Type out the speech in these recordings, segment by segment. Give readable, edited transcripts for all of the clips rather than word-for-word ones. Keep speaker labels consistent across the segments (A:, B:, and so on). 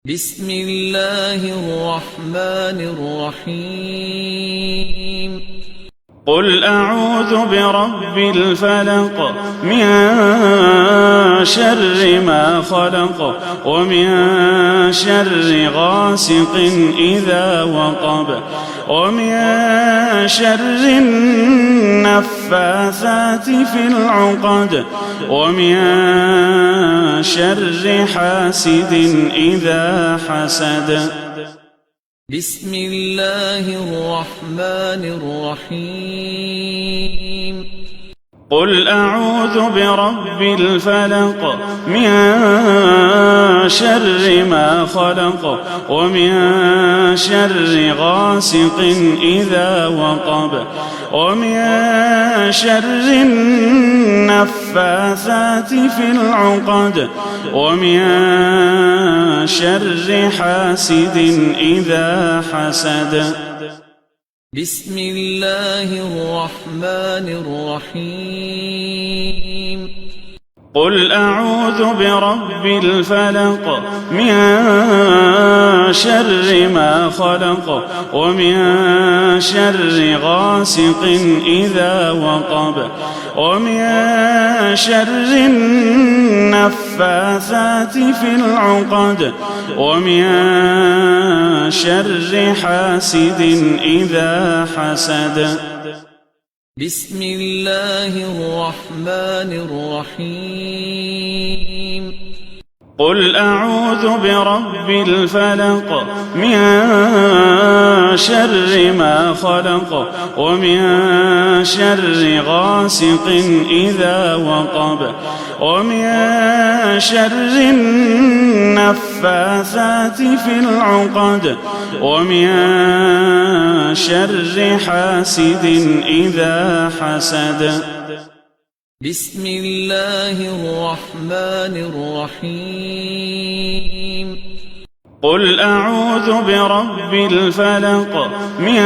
A: بسم الله الرحمن الرحيم
B: قل أعوذ برب الفلق من شر ما خلق ومن شر غاسق إذا وقب ومن شر النفاثات في العقد ومن شر حاسد إذا حسد.
A: بسم الله الرحمن الرحيم
B: قل أعوذ برب الفلق من شر ما خلق ومن شر غاسق إذا وقب ومن شر النفاثات في العقد ومن شر حاسد إذا حسد.
A: بسم الله الرحمن الرحيم
B: قل أعوذ برب الفلق من شر ما خلق ومن شر غاسق إذا وقب ومن شر النفاثات في العقد ومن شر حاسد إذا حسد.
A: بسم الله الرحمن الرحيم
B: قل أعوذ برب الفلق من شر ما خلق ومن شر غاسق إذا وقب ومن شر النفاثات في العقد ومن شر حاسد إذا حسد.
A: بسم الله الرحمن الرحيم
B: قل أعوذ برب الفلق من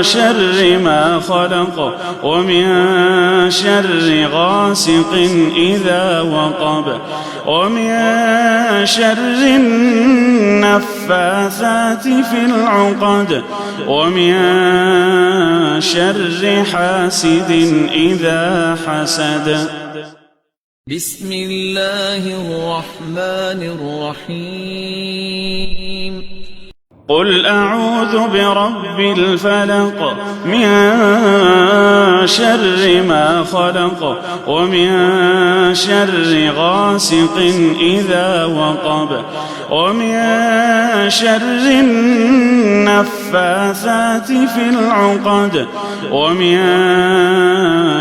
B: شر ما خلق ومن شر غاسق إذا وقب ومن شر النفاثات في العقد ومن شر حاسد إذا حسد.
A: بسم الله الرحمن الرحيم
B: قل أعوذ برب الفلق من شر ما خلق ومن شر غاسق إذا وقب ومن شر النفاثات في العقد ومن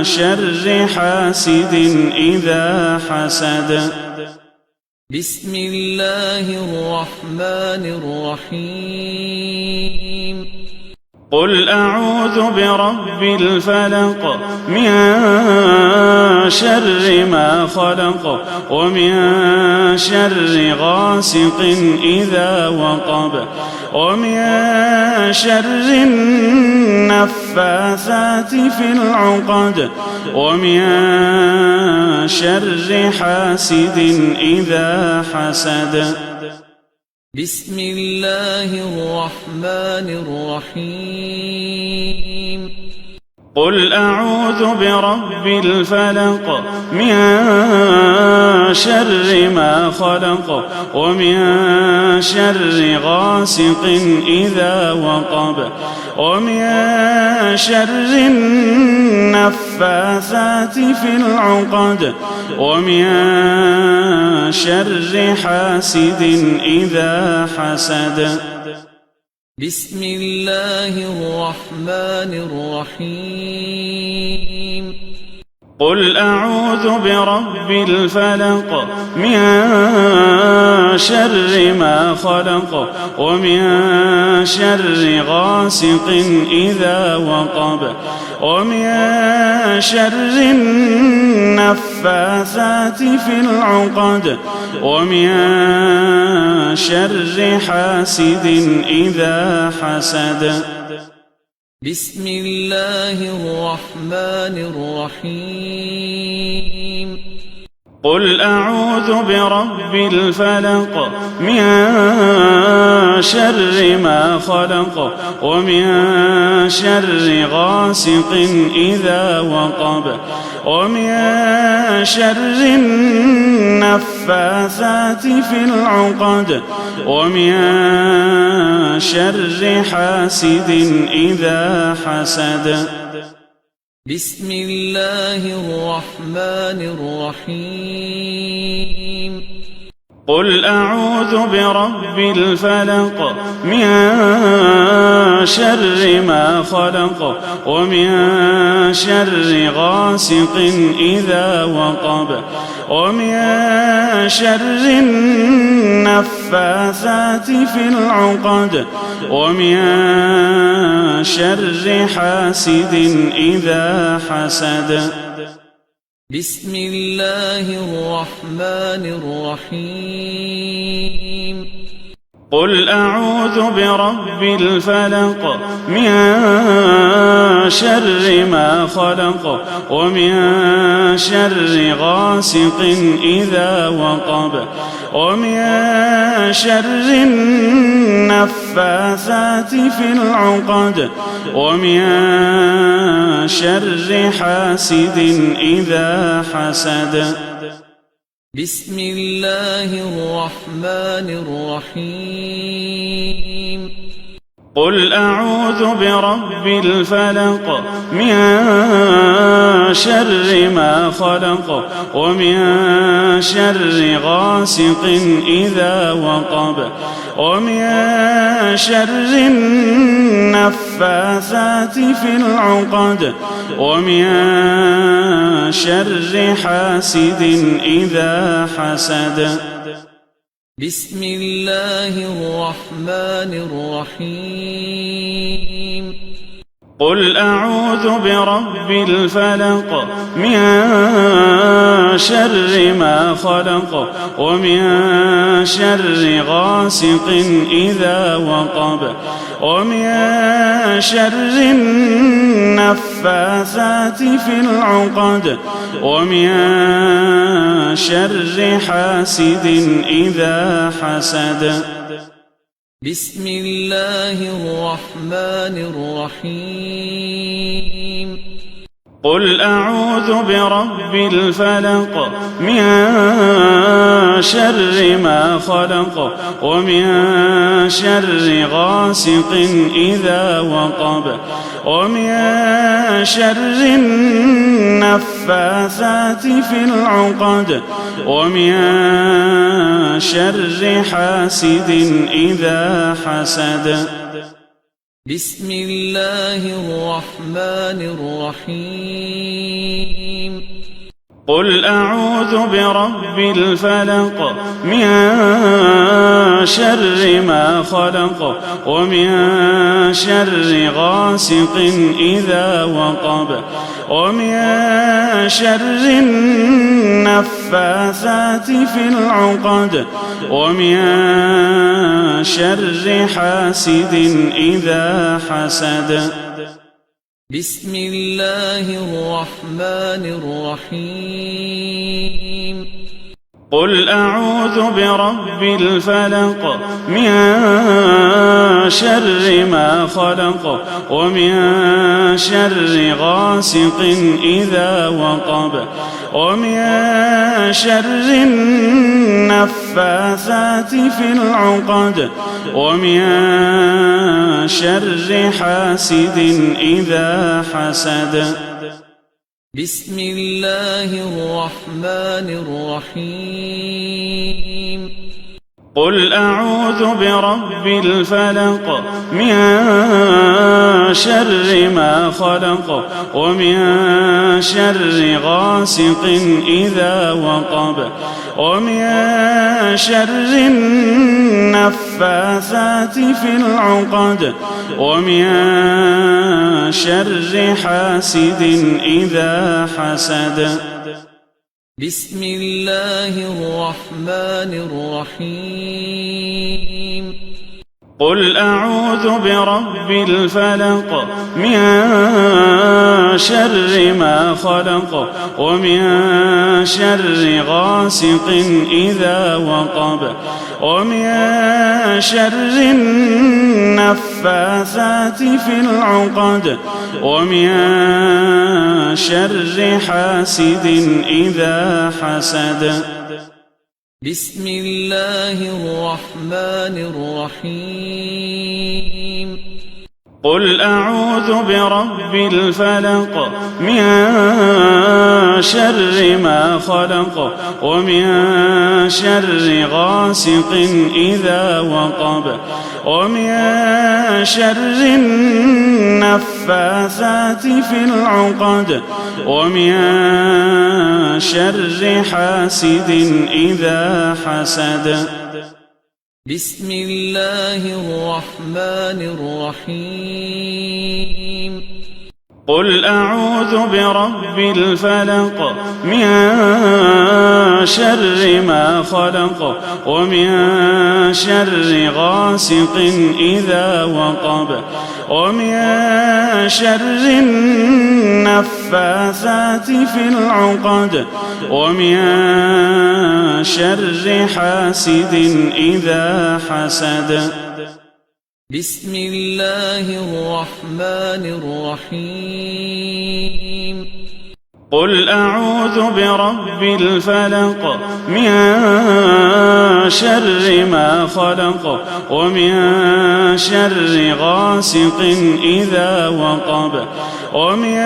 B: شر حاسد إذا حسد.
A: بسم الله الرحمن الرحيم
B: قل أعوذ برب الفلق من شر ما خلق ومن شر غاسق إذا وقب ومن شر النفاثات في العقد ومن شر حاسد إذا حسد.
A: بسم الله الرحمن الرحيم
B: قل أعوذ برب الفلق من شر ما خلق ومن شر غاسق إذا وقب ومن شر النفاثات في العقد ومن شر حاسد إذا حسد.
A: بسم الله الرحمن الرحيم
B: قل أعوذ برب الفلق من شر ما خلق ومن شر غاسق إذا وقب ومن شر النفاثات في العقد ومن شر حاسد إذا حسد.
A: بسم الله الرحمن الرحيم
B: قل أعوذ برب الفلق من شر ما خلق ومن شر غاسق إذا وقب ومن شر النفاثات في العقد ومن شر حاسد إذا حسد.
A: بسم الله الرحمن الرحيم.
B: قل أعوذ برب الفلق من شر ما خلق ومن شر غاسق إذا وقب ومن شر النفاثات في العقد ومن شر حاسد إذا حسد.
A: بسم الله الرحمن الرحيم.
B: قل أعوذ برب الفلق من شر ما خلق ومن شر غاسق إذا وقب ومن شر النفاثات في العقد ومن شر حاسد إذا حسد.
A: بسم الله الرحمن الرحيم.
B: قل أعوذ برب الفلق من شر ما خلق ومن شر غاسق إذا وقب ومن شر النفاثات في العقد ومن شر حاسد إذا حسد.
A: بسم الله الرحمن الرحيم.
B: قل أعوذ برب الفلق من شر ما خلق ومن شر غاسق إذا وقب ومن شر النفاثات في العقد ومن شر حاسد إذا حسد.
A: بسم الله الرحمن الرحيم.
B: قل أعوذ برب الفلق من شر ما خلق ومن شر غاسق إذا وقب ومن شر النفاثات في العقد ومن شر حاسد إذا حسد.
A: بسم الله الرحمن الرحيم.
B: قل أعوذ برب الفلق من شر ما خلق ومن شر غاسق إذا وقب ومن شر النفاثات في العقد ومن شر حاسد إذا حسد.
A: بسم الله الرحمن الرحيم.
B: قل أعوذ برب الفلق من شر ما خلق ومن شر غاسق إذا وقب ومن شر النفاثات في العقد ومن شر حاسد إذا حسد.
A: بسم الله الرحمن الرحيم.
B: قل أعوذ برب الفلق من شر ما خلق ومن شر غاسق إذا وقب ومن شر النفاثات في العقد ومن شر حاسد إذا حسد.
A: بسم الله الرحمن الرحيم.
B: قل أعوذ برب الفلق من شر ما خلق ومن شر غاسق إذا وقب ومن شر النفاثات في العقد ومن شر حاسد إذا حسد.
A: بسم الله الرحمن الرحيم.
B: قل أعوذ برب الفلق من شر ما خلق ومن شر غاسق إذا وقب ومن شر النفاثات في العقد ومن شر حاسد إذا حسد.
A: بسم الله الرحمن الرحيم.
B: قل أعوذ برب الفلق من شر ما خلق ومن شر غاسق إذا وقب ومن شر النفاثات في العقد ومن شر حاسد إذا حسد.
A: بسم الله الرحمن الرحيم.
B: قل أعوذ برب الفلق من شر ما خلق ومن شر غاسق إذا وقب ومن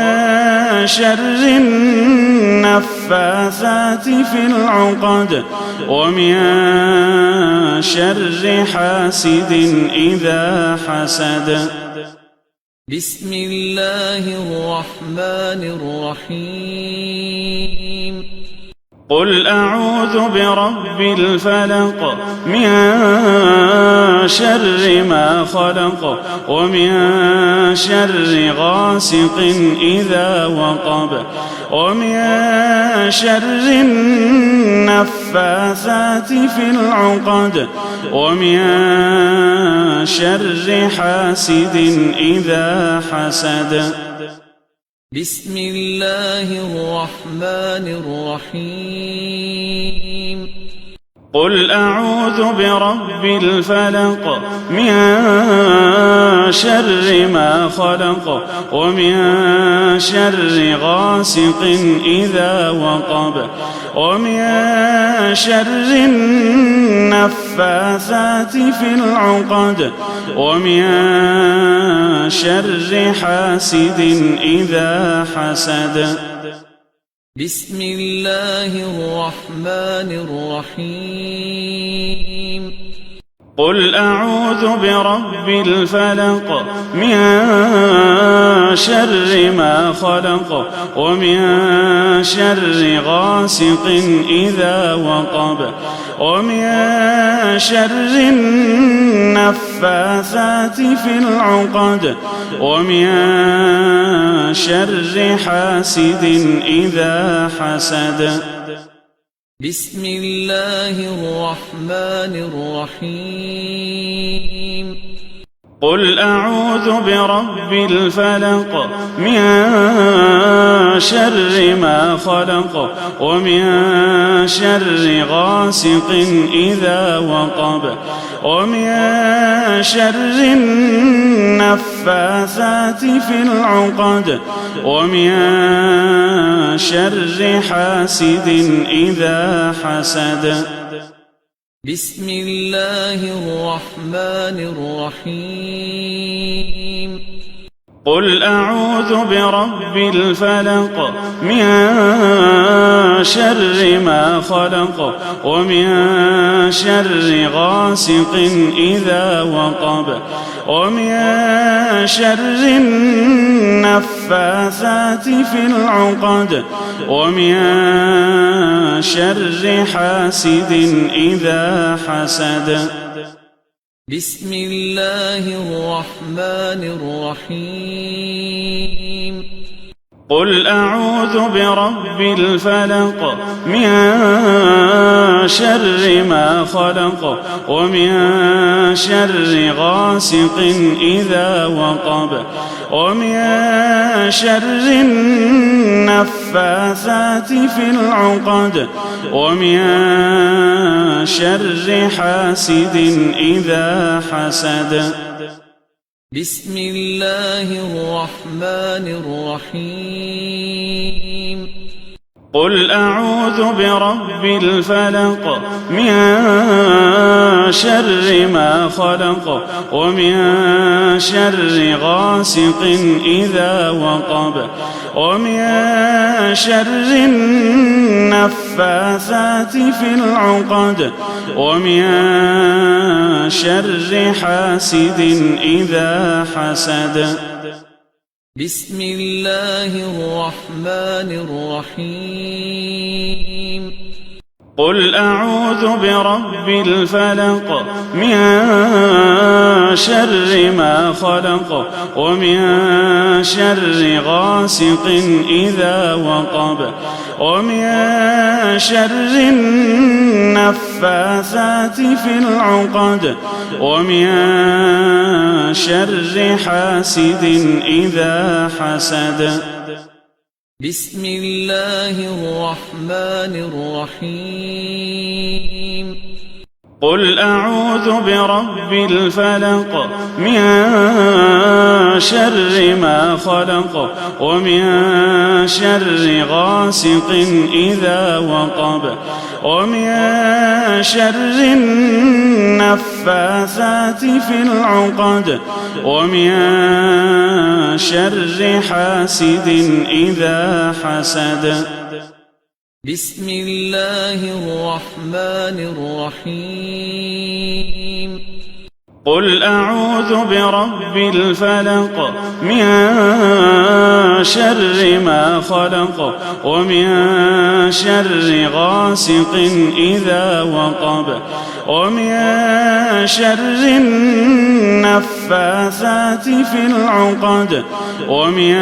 B: شر النفاثات في العقد ومن شر حاسد إذا حسد.
A: بسم الله الرحمن الرحيم.
B: قل أعوذ برب الفلق من شر ما خلق ومن شر غاسق إذا وقب ومن شر النفاثات في العقد ومن شر حاسد إذا حسد.
A: بسم الله الرحمن الرحيم.
B: قل أعوذ برب الفلق من شر ما خلق ومن شر غاسق إذا وقب ومن شر النفاثات في العقد ومن شر حاسد إذا حسد.
A: بسم الله الرحمن الرحيم.
B: قل أعوذ برب الفلق من شر ما خلق ومن شر غاسق إذا وقب ومن شر النفاثات في العقد ومن شر حاسد إذا حسد.
A: بسم الله الرحمن الرحيم.
B: قل أعوذ برب الفلق من شر ما خلق ومن شر غاسق إذا وقب ومن شر النفاثات في العقد ومن شر حاسد إذا حسد.
A: بسم الله الرحمن الرحيم.
B: قل أعوذ برب الفلق من شر ما خلق ومن شر غاسق إذا وقب ومن شر النفاثات في العقد ومن شر حاسد إذا حسد.
A: بسم الله الرحمن الرحيم.
B: قل أعوذ برب الفلق من شر ما خلق ومن شر غاسق إذا وقب ومن شر النفاثات في العقد ومن شر حاسد إذا حسد.
A: بسم الله الرحمن الرحيم
B: قل أعوذ برب الفلق من شر ما خلق ومن شر غاسق إذا وقب ومن شر النفاثات في العقد ومن شر حاسد إذا حسد.
A: بسم الله الرحمن الرحيم
B: قل أعوذ برب الفلق من شر ما خلق ومن شر غاسق إذا وقب ومن شر النفاثات في العقد ومن شر حاسد إذا حسد.
A: بسم الله الرحمن الرحيم
B: قل أعوذ برب الفلق من شر ما خلق ومن شر غاسق إذا وقب ومن شر النفاثات في العقد ومن شر حاسد إذا حسد.
A: بسم الله الرحمن الرحيم
B: قل أعوذ برب الفلق من شر ما خلق ومن شر غاسق إذا وقب ومن شر النفاثات في العقد ومن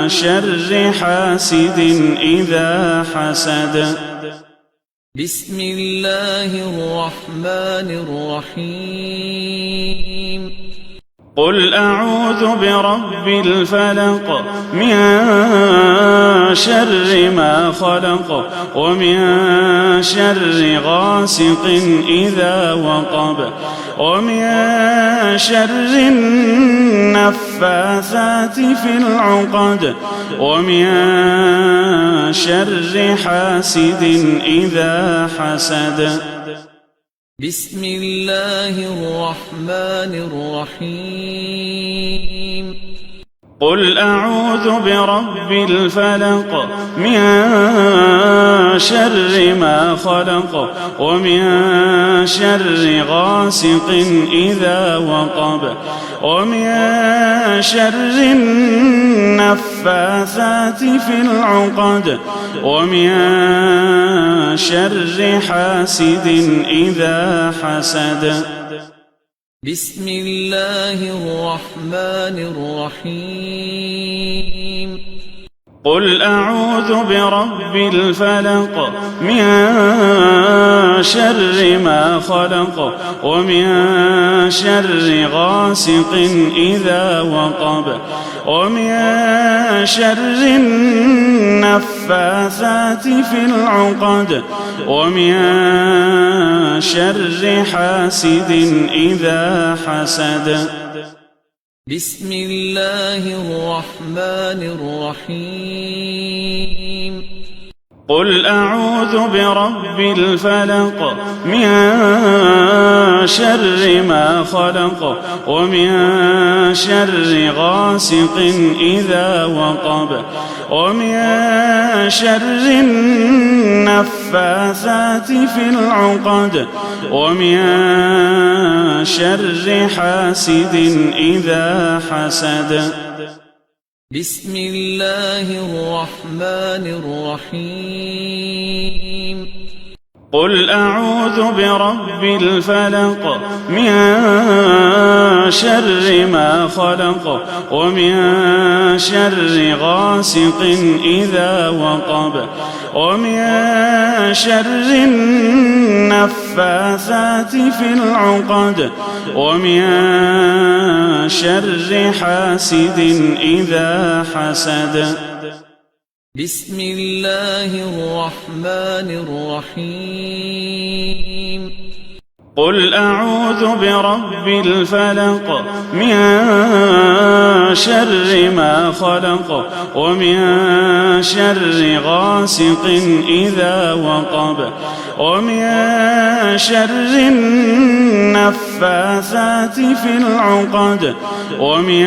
B: شر حاسد إذا حسد.
A: بسم الله الرحمن الرحيم
B: قل أعوذ برب الفلق من شر ما خلق ومن شر غاسق إذا وقب ومن شر النفاثات في العقد ومن شر حاسد إذا حسد.
A: بسم الله الرحمن الرحيم
B: قل أعوذ برب الفلق من شر ما خلق ومن شر غاسق إذا وقب ومن شر النفاثات في العقد ومن شر حاسد إذا حسد.
A: بسم الله الرحمن الرحيم
B: قل أعوذ برب الفلق من شر ما خلق ومن شر غاسق إذا وقب ومن شر النفاثات في العقد ومن شر حاسد إذا حسد.
A: بسم الله الرحمن الرحيم
B: قل أعوذ برب الفلق من شر ما خلق ومن شر غاسق إذا وقب ومن شر النفاثات في العقد ومن شر حاسد إذا حسد.
A: بسم الله الرحمن الرحيم
B: قل أعوذ برب الفلق من شر ما خلق ومن شر غاسق إذا وقب ومن شر النفاثات في العقد ومن شر حاسد إذا حسد.
A: بسم الله الرحمن الرحيم.
B: قل أعوذ برب الفلق من شر ما خلق ومن شر غاسق إذا وقب ومن شر النفاثات في العقد ومن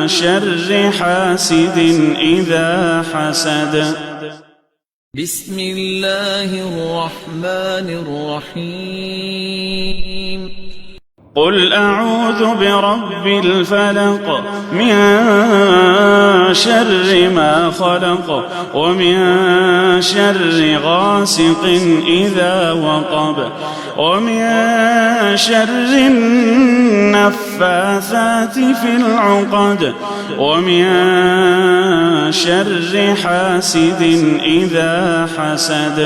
B: شر حاسد إذا حسد.
A: بسم الله الرحمن الرحيم.
B: قل أعوذ برب الفلق من شر ما خلق ومن شر غاسق إذا وقب ومن شر النفاثات في العقد ومن شر حاسد إذا حسد.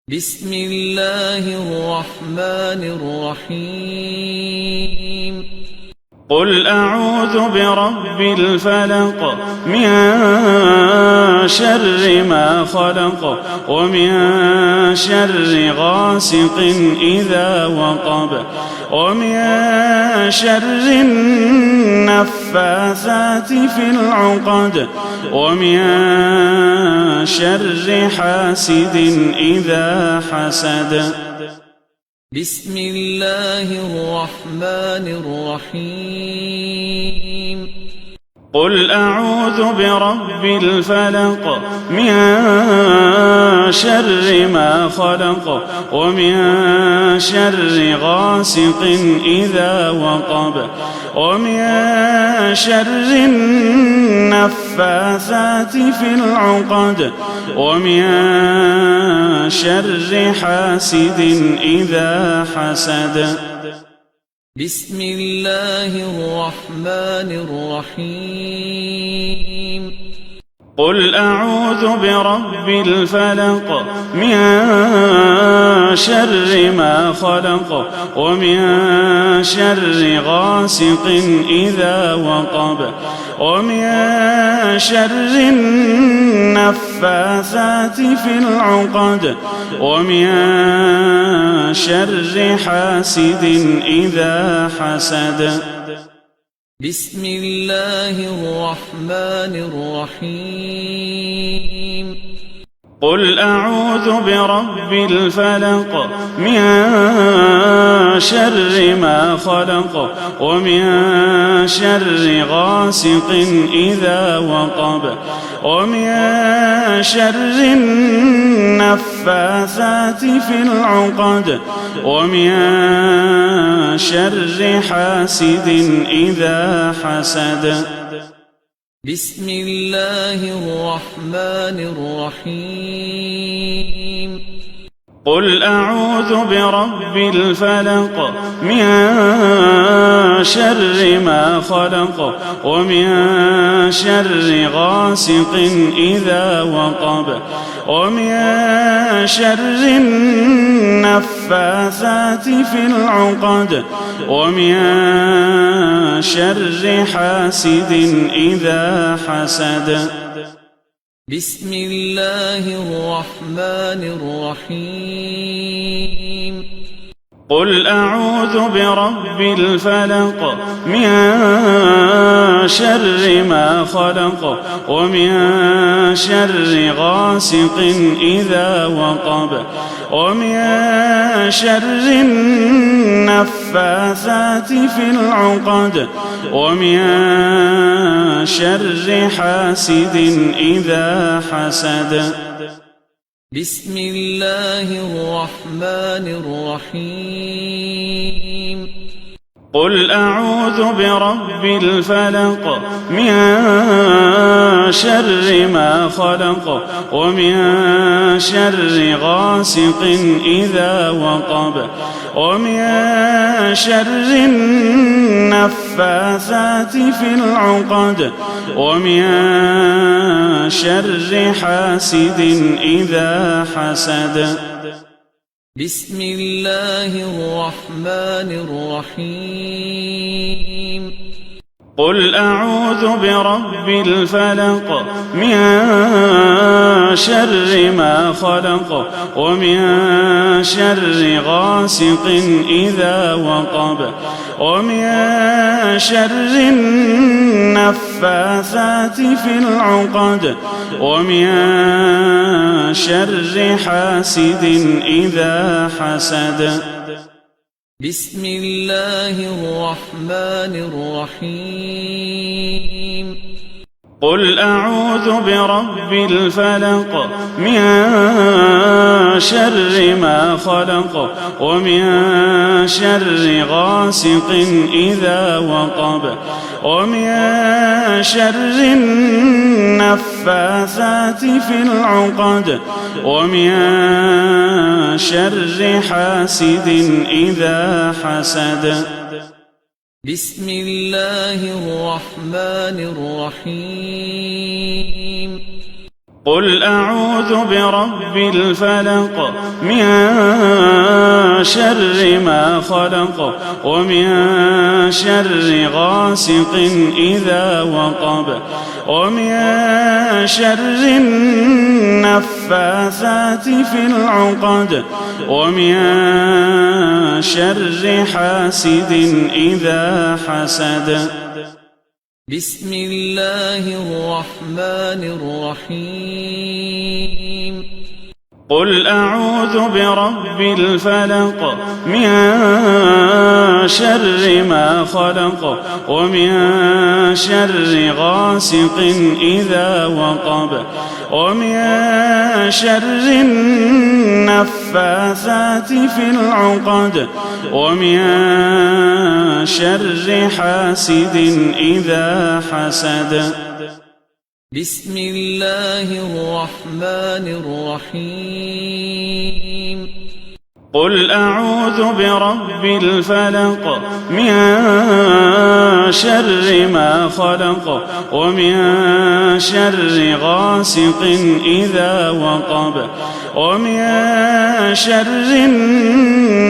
A: بسم الله الرحمن الرحيم.
B: قل أعوذ برب الفلق من شر ما خلق ومن شر غاسق إذا وقب ومن شر النفاثات في العقد ومن شر حاسد إذا حسد.
A: بسم الله الرحمن الرحيم.
B: قل أعوذ برب الفلق من شر ما خلق ومن شر غاسق إذا وقب ومن شر النفاثات في العقد ومن شر حاسد إذا حسد.
A: بسم الله الرحمن الرحيم.
B: قل أعوذ برب الفلق من شر ما خلق ومن شر غاسق إذا وقب ومن شر النفاثات في العقد ومن شر حاسد إذا حسد.
A: بسم الله الرحمن الرحيم.
B: قل أعوذ برب الفلق من شر ما خلق ومن شر غاسق إذا وقب ومن شر النفاثات في العقد ومن شر حاسد إذا حسد.
A: بسم الله الرحمن الرحيم.
B: قل أعوذ برب الفلق من شر ما خلق ومن شر غاسق إذا وقب ومن شر النفاثات في العقد ومن شر حاسد إذا حسد.
A: بسم الله الرحمن الرحيم.
B: قل أعوذ برب الفلق من شر ما خلق ومن شر غاسق إذا وقب ومن شر النفاثات في العقد ومن شر حاسد إذا حسد.
A: بسم الله الرحمن الرحيم.
B: قل أعوذ برب الفلق من شر ما خلق ومن شر غاسق إذا وقب ومن شر النفاثات في العقد ومن شر حاسد إذا حسد.
A: بسم الله الرحمن الرحيم
B: قل أعوذ برب الفلق من شر ما خلق ومن شر غاسق إذا وقب ومن شر النفاثات في العقد ومن شر حاسد إذا حسد.
A: بسم الله الرحمن الرحيم
B: قل أعوذ برب الفلق من شر ما خلق ومن شر غاسق إذا وقب ومن شر النفاثات في العقد ومن شر حاسد إذا حسد.
A: بسم الله الرحمن الرحيم
B: قل أعوذ برب الفلق من شر ما خلق ومن شر غاسق إذا وقب ومن شر النفاثات في العقد ومن شر حاسد إذا حسد.
A: بسم الله الرحمن الرحيم
B: قل أعوذ برب الفلق من شر ما خلق ومن شر غاسق إذا وقب ومن شر النفاثات في العقد ومن شر حاسد إذا حسد.
A: بسم الله الرحمن الرحيم
B: قل أعوذ برب الفلق من شر ما خلق ومن شر غاسق إذا وقب ومن شر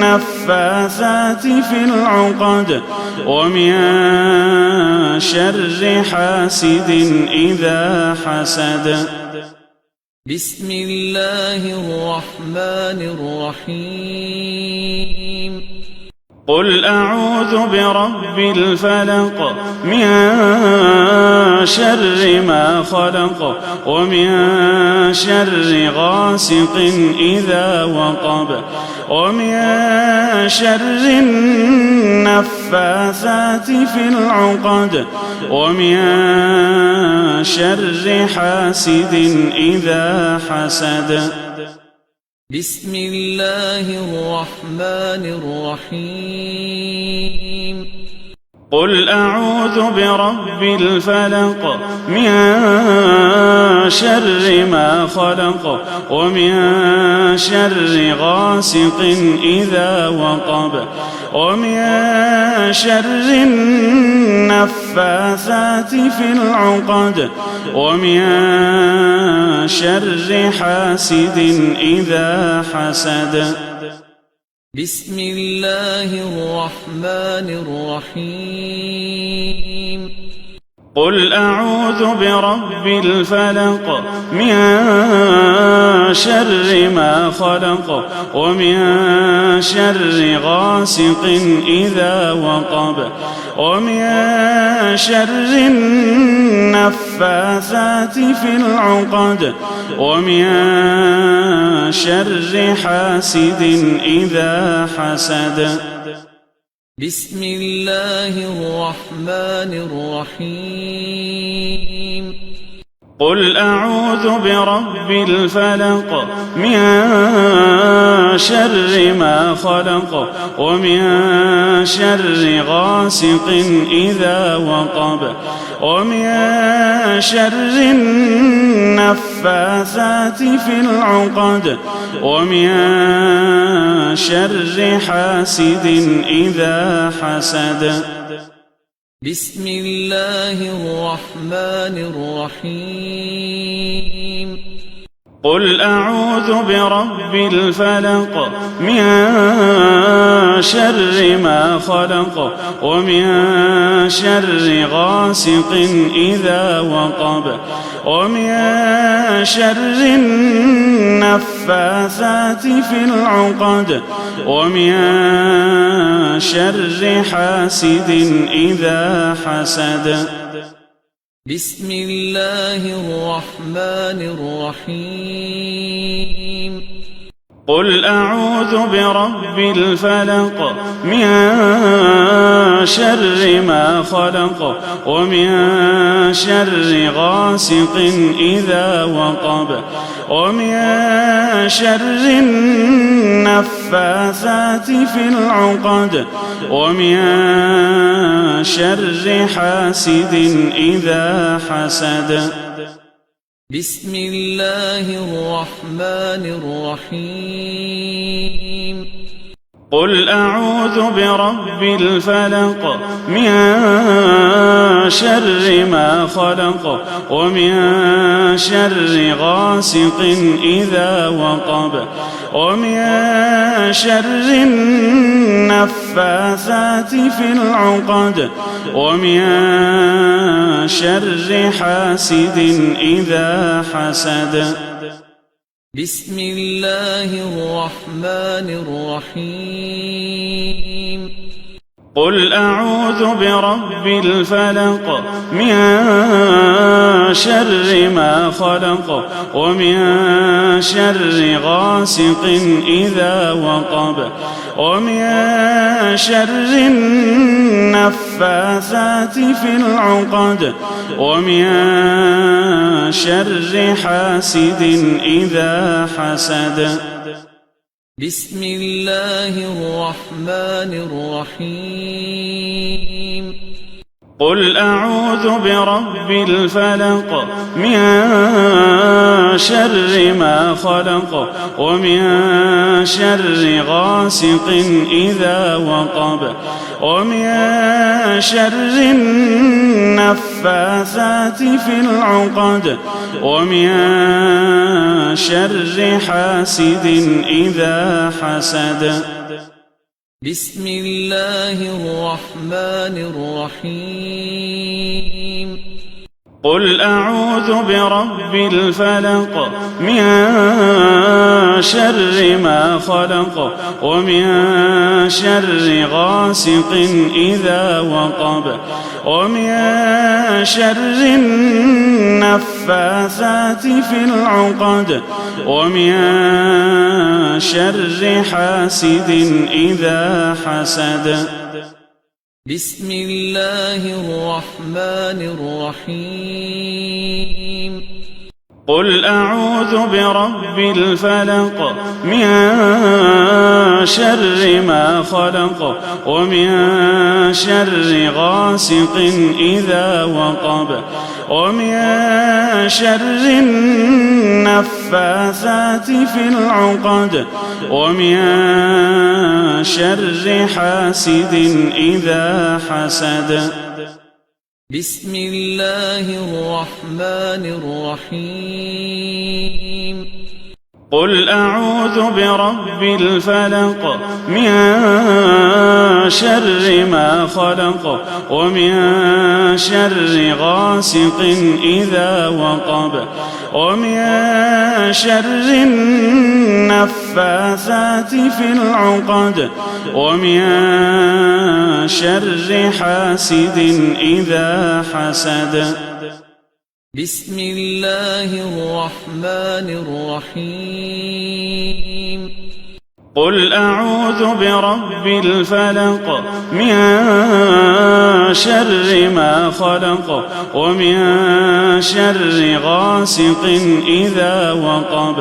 B: النفاثات في العقد ومن شر حاسد إذا حسد.
A: بسم الله الرحمن الرحيم
B: قل أعوذ برب الفلق من شر ما خلق ومن شر غاسق إذا وقب ومن شر النفاثات في العقد ومن شر حاسد إذا حسد.
A: بسم الله الرحمن الرحيم
B: قل أعوذ برب الفلق من شر ما خلق ومن شر غاسق إذا وقب ومن شر النفاثات في العقد ومن شر حاسد إذا حسد.
A: بسم الله الرحمن الرحيم
B: قل أعوذ برب الفلق من شر ما خلق ومن شر غاسق إذا وقب ومن شر النفاثات في العقد ومن شر حاسد إذا حسد.
A: بسم الله الرحمن الرحيم
B: قل أعوذ برب الفلق من شر ما خلق ومن شر غاسق إذا وقب ومن شر النفاثات في العقد ومن شر حاسد إذا حسد.
A: بسم الله الرحمن الرحيم.
B: قل أعوذ برب الفلق من شر ما خلق ومن شر غاسق إذا وقب ومن شر النفاثات في العقد ومن شر حاسد إذا حسد.
A: بسم الله الرحمن الرحيم.
B: قل أعوذ برب الفلق من شر ما خلق ومن شر غاسق إذا وقب ومن شر النفاثات في العقد ومن شر حاسد إذا حسد.
A: بسم الله الرحمن الرحيم.
B: قل أعوذ برب الفلق من شر ما خلق ومن شر غاسق إذا وقب ومن شر النفاثات في العقد ومن شر حاسد إذا حسد.
A: بسم الله الرحمن الرحيم.
B: قل أعوذ برب الفلق من شر ما خلق ومن شر غاسق إذا وقب ومن شر النفاثات في العقد ومن شر حاسد إذا حسد.
A: بسم الله الرحمن الرحيم.
B: قل أعوذ برب الفلق من شر ما خلق ومن شر غاسق إذا وقب ومن شر النفاثات في العقد ومن شر حاسد إذا حسد.
A: بسم الله الرحمن الرحيم.
B: قل أعوذ برب الفلق من شر ما خلق ومن شر غاسق إذا وقب ومن شر النفاثات في العقد ومن شر حاسد إذا حسد.
A: بسم الله الرحمن الرحيم.
B: قل أعوذ برب الفلق من شر ما خلق ومن شر غاسق إذا وقب ومن شر النفاثات في العقد ومن شر حاسد إذا حسد.
A: بسم الله الرحمن الرحيم.
B: قل أعوذ برب الفلق من شر ما خلق ومن شر غاسق إذا وقب ومن شر النفاثات في العقد ومن شر حاسد إذا حسد.
A: بسم الله الرحمن الرحيم.
B: قل أعوذ برب الفلق من شر ما خلق ومن شر غاسق إذا وقب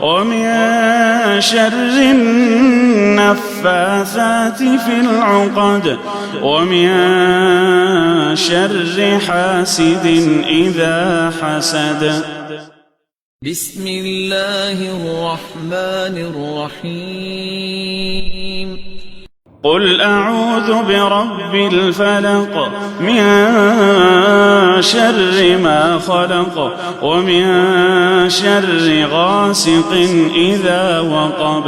B: ومن شر النفاثات في العقد ومن شر حاسد إذا حسد.
A: بسم الله الرحمن الرحيم.
B: قل أعوذ برب الفلق من شر ما خلق ومن شر غاسق إذا وقب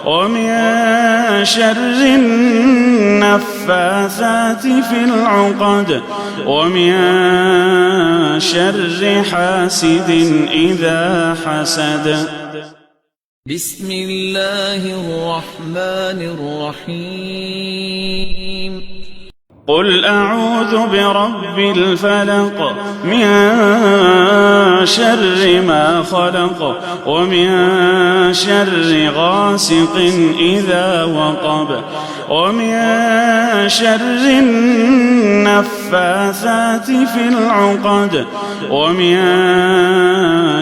B: ومن شر النفاثات في العقد ومن شر حاسد إذا حسد.
A: بسم الله الرحمن الرحيم.
B: قل أعوذ برب الفلق من شر ما خلق ومن شر غاسق إذا وقب ومن شر النفاثات في العقد ومن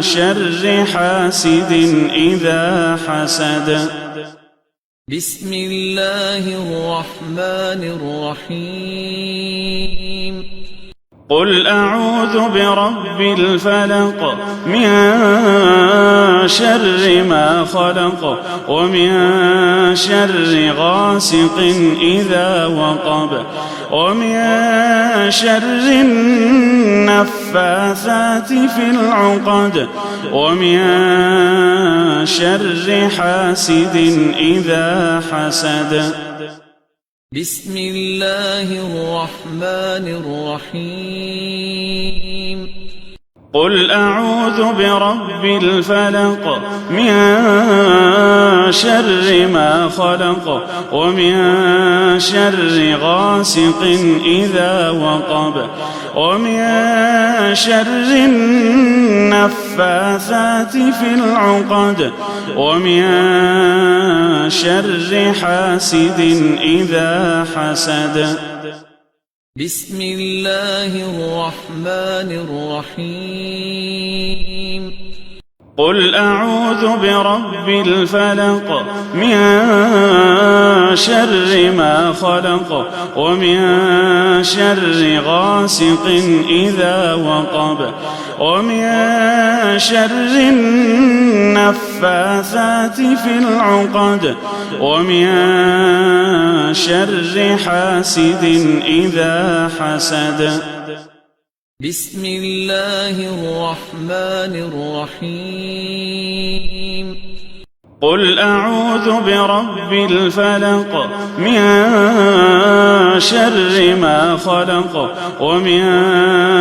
B: شر حاسد إذا حسد.
A: بسم الله الرحمن الرحيم.
B: قل أعوذ برب الفلق من شر ما خلق ومن شر غاسق إذا وقب ومن شر النفاثات في العقد ومن شر حاسد إذا حسد.
A: بسم الله الرحمن الرحيم.
B: قل أعوذ برب الفلق من شر ما خلق ومن شر غاسق إذا وقب ومن شر النفاثات في العقد ومن شر حاسد إذا حسد.
A: بسم الله الرحمن الرحيم.
B: قل أعوذ برب الفلق من شر ما خلق ومن شر غاسق إذا وقب ومن شر النفاثات في العقد ومن شر حاسد إذا حسد.
A: بسم الله الرحمن الرحيم.
B: قل أعوذ برب الفلق من شر ما خلق ومن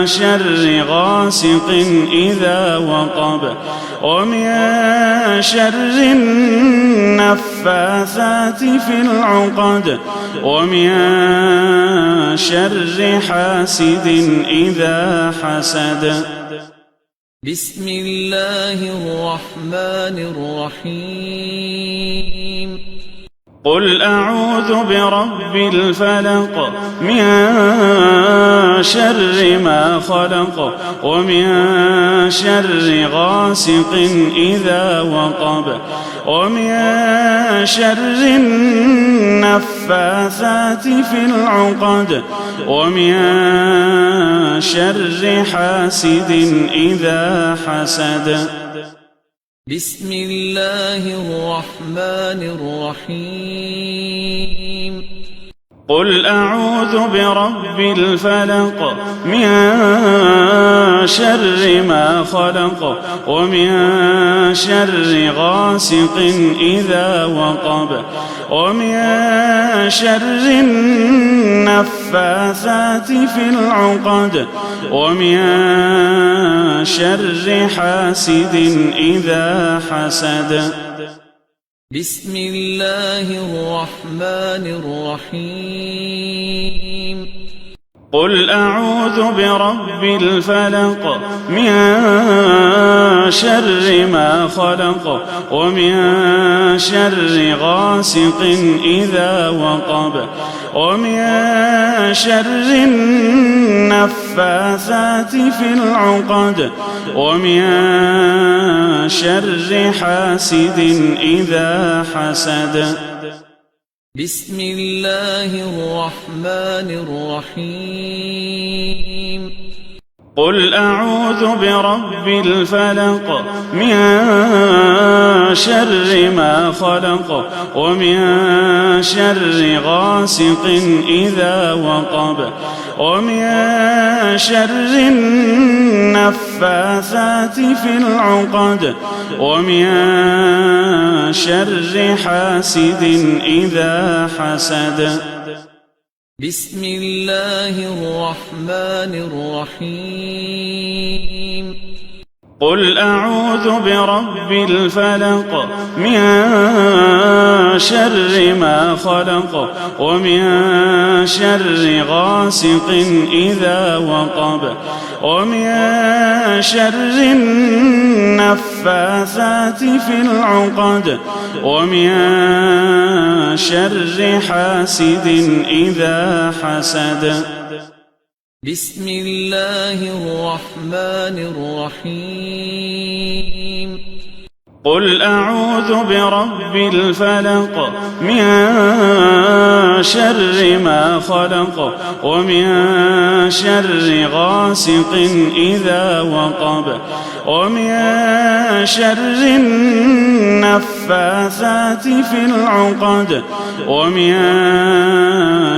B: شر غاسق إذا وقب ومن شر النفاثات في العقد ومن شر حاسد إذا حسد.
A: بسم الله الرحمن الرحيم.
B: قل أعوذ برب الفلق من شر ما خلق ومن شر غاسق إذا وقب ومن شر النفاثات في العقد ومن شر حاسد إذا حسد.
A: بسم الله الرحمن الرحيم.
B: قل أعوذ برب الفلق من شر ما خلق ومن شر غاسق إذا وقب ومن شر النفاثات في العقد ومن شر حاسد إذا حسد.
A: بسم الله الرحمن الرحيم.
B: قل أعوذ برب الفلق من شر ما خلق ومن شر غاسق إذا وقب ومن شر النفاثات في العقد ومن شر حاسد إذا حسد.
A: بسم الله الرحمن الرحيم
B: قل أعوذ برب الفلق من شر ما خلق ومن شر غاسق إذا وقب ومن شر النفاثات في العقد ومن شر حاسد إذا حسد.
A: بسم الله الرحمن الرحيم
B: قل أعوذ برب الفلق من شر ما خلق ومن شر غاسق إذا وقب ومن شر النفاثات في العقد ومن شر حاسد إذا حسد.
A: بسم الله الرحمن الرحيم
B: قل أعوذ برب الفلق من شر ما خلق ومن شر غاسق إذا وقب ومن شر النفاثات في العقد ومن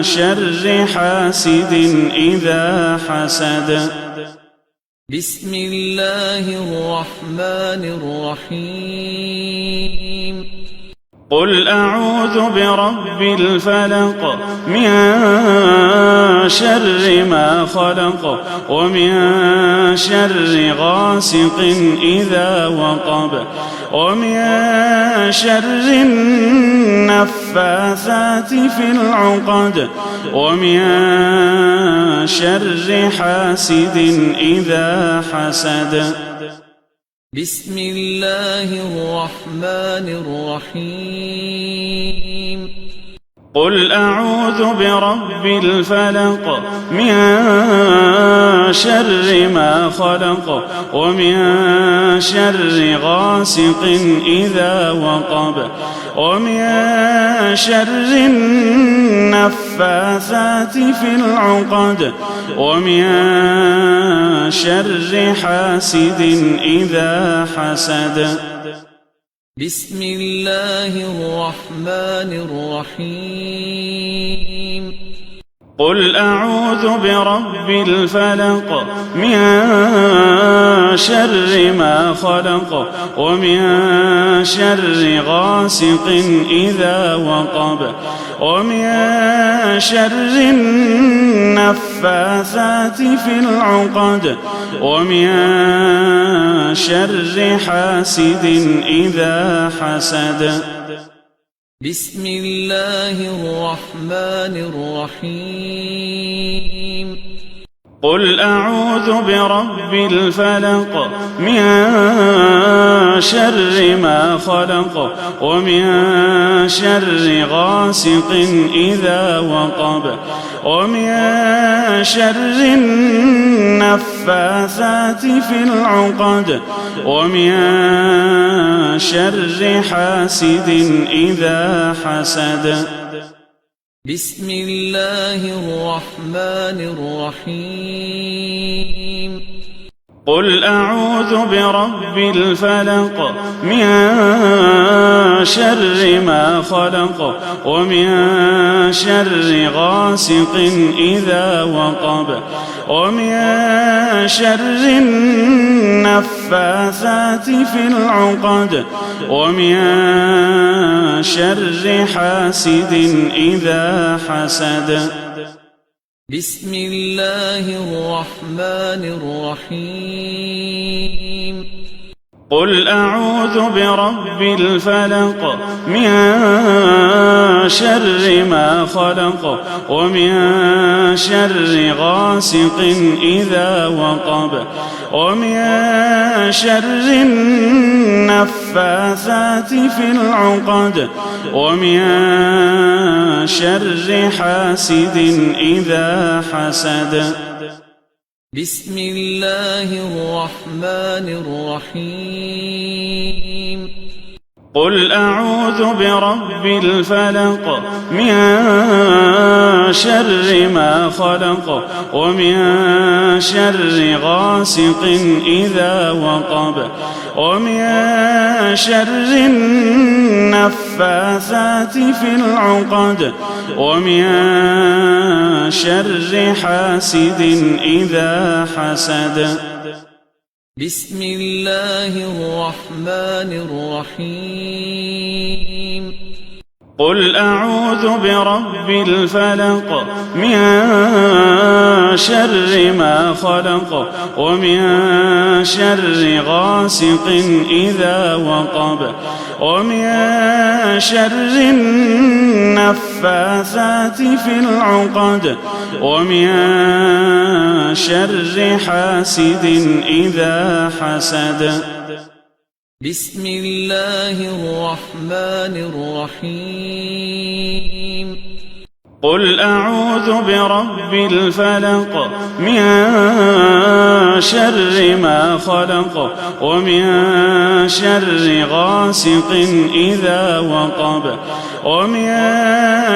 B: شر حاسد إذا حسد.
A: بسم الله الرحمن الرحيم
B: قل أعوذ برب الفلق من شر ما خلق ومن شر غاسق إذا وقب ومن شر النفاثات في العقد ومن شر حاسد إذا حسد.
A: بسم الله الرحمن الرحيم
B: قل أعوذ برب الفلق من شر ما خلق ومن شر غاسق إذا وقب ومن شر النفاثات في العقد ومن شر حاسد إذا حسد.
A: بسم الله الرحمن الرحيم
B: قل أعوذ برب الفلق من شر ما خلق ومن شر غاسق إذا وقب ومن شر النفاثات في العقد ومن شر حاسد إذا حسد.
A: بسم الله الرحمن الرحيم
B: قل أعوذ برب الفلق من شر ما خلق ومن شر غاسق إذا وقب ومن شر النفاثات في العقد ومن شر حاسد إذا حسد.
A: بسم الله الرحمن الرحيم
B: قل أعوذ برب الفلق من شر ما خلق ومن شر غاسق إذا وقب ومن شر النفاثات في العقد ومن شر حاسد إذا حسد.
A: بسم الله الرحمن الرحيم
B: قل أعوذ برب الفلق من شر ما خلق ومن شر غاسق إذا وقب ومن شر النفاثات في العقد ومن شر حاسد إذا حسد.
A: بسم الله الرحمن الرحيم.
B: قل أعوذ برب الفلق من شر ما خلق ومن شر غاسق إذا وقب ومن شر النفاثات في العقد ومن شر حاسد إذا حسد.
A: بسم الله الرحمن الرحيم.
B: قل أعوذ برب الفلق من شر ما خلق ومن شر غاسق إذا وقب ومن شر النفاثات في العقد ومن شر حاسد إذا حسد.
A: بسم الله الرحمن الرحيم.
B: قل أعوذ برب الفلق من شر ما خلق ومن شر غاسق إذا وقب ومن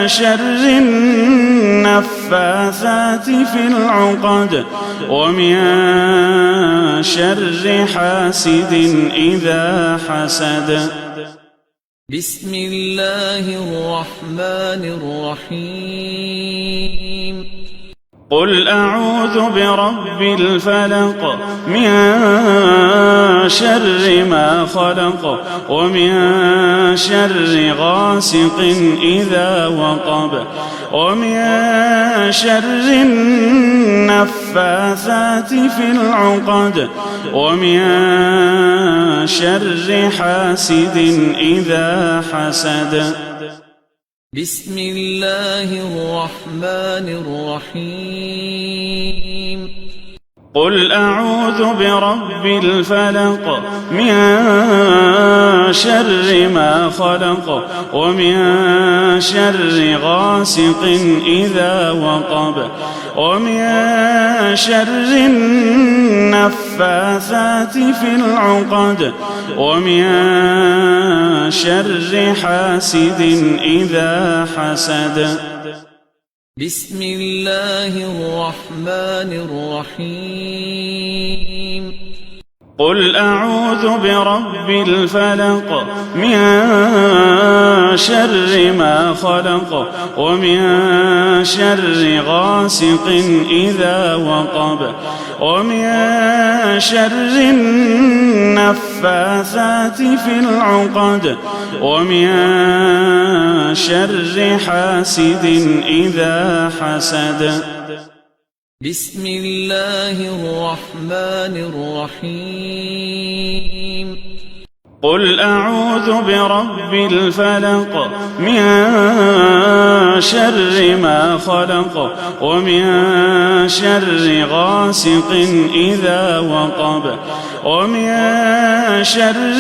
B: شر النفاثات في العقد ومن شر حاسد إذا حسد.
A: بسم الله الرحمن الرحيم.
B: قل أعوذ برب الفلق من شر ما خلق ومن شر غاسق إذا وقب ومن شر النفاثات في العقد ومن شر حاسد إذا حسد.
A: بسم الله الرحمن الرحيم.
B: قل أعوذ برب الفلق من شر ما خلق ومن شر غاسق إذا وقب ومن شر النفاثات في العقد ومن شر حاسد إذا حسد.
A: بسم الله الرحمن الرحيم.
B: قل أعوذ برب الفلق من شر ما خلق ومن شر غاسق إذا وقب ومن شر النفاثات في العقد ومن شر حاسد إذا حسد.
A: بسم الله الرحمن الرحيم.
B: قل أعوذ برب الفلق من شر ما خلق ومن شر غاسق إذا وقب ومن شر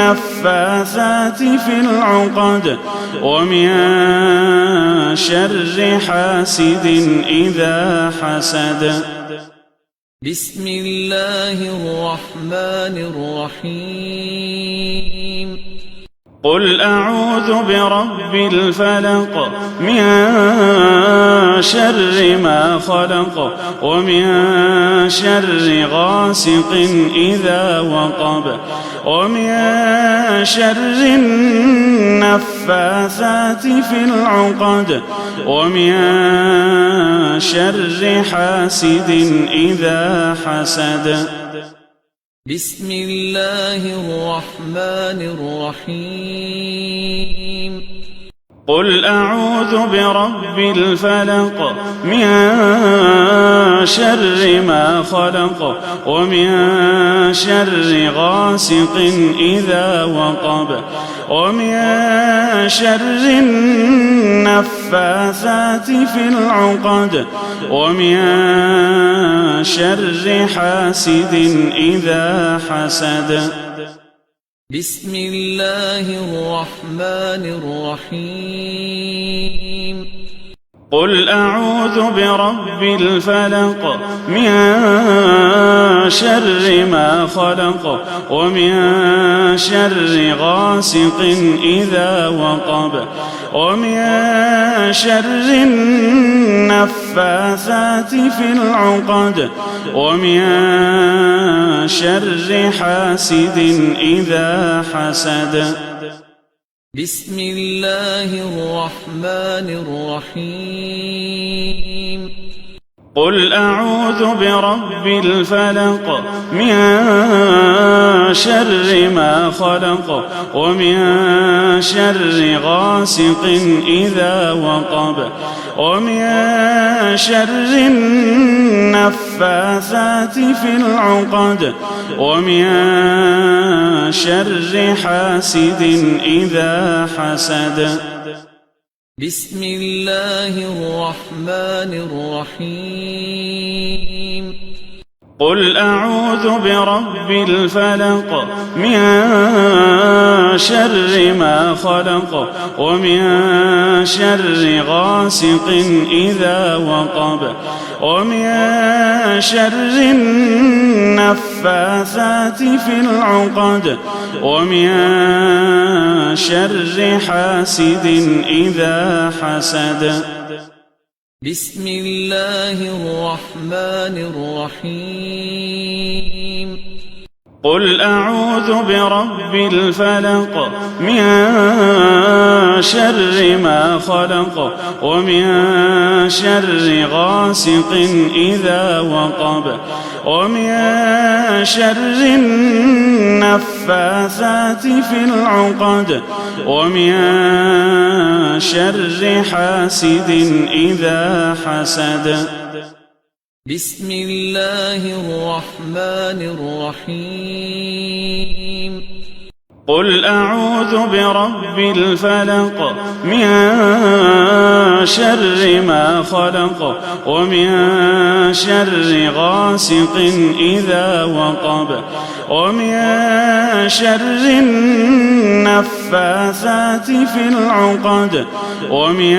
B: النفاثات في العقد ومن شر حاسد إذا حسد.
A: بسم الله الرحمن الرحيم.
B: قل أعوذ برب الفلق من شر ما خلق ومن شر غاسق إذا وقب ومن شر النفاثات في العقد ومن شر حاسد إذا حسد.
A: بسم الله الرحمن الرحيم.
B: قل أعوذ برب الفلق من شر ما خلق ومن شر غاسق إذا وقب ومن شر النفاثات في العقد ومن شر حاسد إذا حسد.
A: بسم الله الرحمن الرحيم.
B: قل أعوذ برب الفلق من شر ما خلق ومن شر غاسق إذا وقب ومن شر النفاثات في العقد ومن شر حاسد إذا حسد.
A: بسم الله الرحمن الرحيم.
B: قل أعوذ برب الفلق من شر ما خلق ومن شر غاسق إذا وقب ومن شر النفاثات في العقد ومن شر حاسد إذا حسد.
A: بسم الله الرحمن الرحيم.
B: قل أعوذ برب الفلق من شر ما خلق ومن شر غاسق إذا وقب ومن شر النفاثات في العقد ومن شر حاسد إذا حسد.
A: بسم الله الرحمن الرحيم.
B: قل أعوذ برب الفلق من شر ما خلق ومن شر غاسق إذا وقب ومن شر النفاثات في العقد ومن شر حاسد إذا حسد.
A: بسم الله الرحمن الرحيم.
B: قل أعوذ برب الفلق من شر ما خلق ومن شر غاسق إذا وقب ومن شر النفاثات في العقد ومن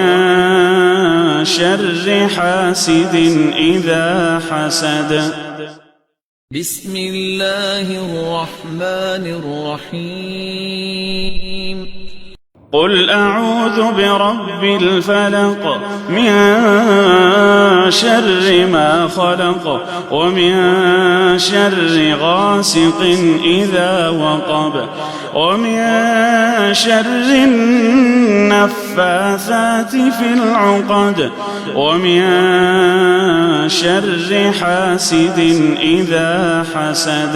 B: شر حاسد إذا حسد.
A: بسم الله الرحمن الرحيم.
B: قل أعوذ برب الفلق من شر ما خلق ومن شر غاسق إذا وقب ومن شر النفاثات في العقد ومن شر حاسد إذا حسد.